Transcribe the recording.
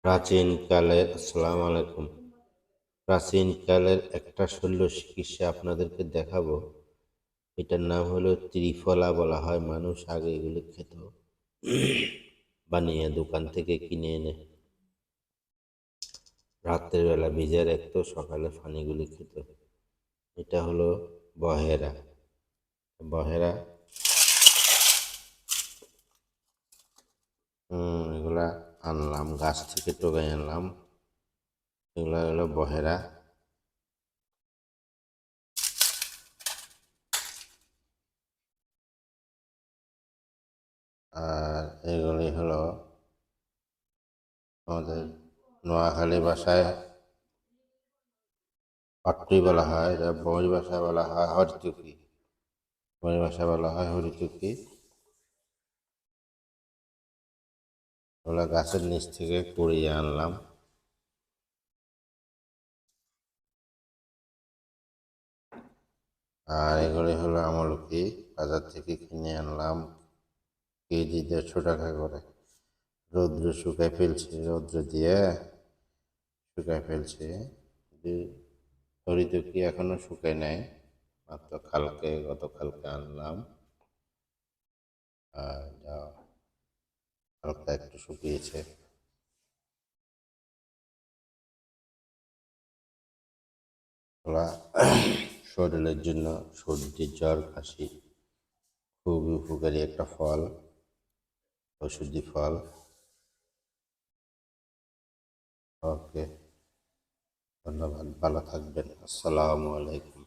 প্রাচীনকালের আসসালামু আলাইকুম। প্রাচীনকালের একটা শল্য চিকিৎসা আপনাদেরকে দেখাবো। এটার নাম হলো ত্রিফলা বলা হয়। মানুষ আগে এগুলি খেত বানিয়ে দোকান থেকে কিনে এনে রাত্রের বেলা ভিজে রাখতো, সকালে পানিগুলি খেত। এটা হলো বহেরা। বহেরা এগুলা আনলাম গাছ থেকে টোকাই আনলাম। এগুলা হলো বহেরা। আর এগুলি হলো আমাদের নোয়াখালী ভাষায় পাট্টি বলা হয়, বই ভাষায় বলা হয় হরিতুকি। বই ভাষায় বলা হয় হরিতুকি। ওগুলা গাছের নিচ থেকে কুড়িয়ে আনলাম। আর এগুলি হলো আমলকি, বাজার থেকে কিনে আনলাম কেজি 150 টাকা করে। রৌদ্র শুকায় ফেলছে, রৌদ্র দিয়ে শুকায় ফেলছে। হরিতুকি এখনো শুকায় নাই, মাত্র গতকালকে আনলাম। আর যা হালকা একটু শুকিয়েছে। ওরা শরীরের জন্য, সর্দি জ্বর কাশি খুবই উপকারী একটা ফল, ঔষধি ফল। ওকে, ধন্যবাদ, ভালো থাকবেন। আসসালামু আলাইকুম।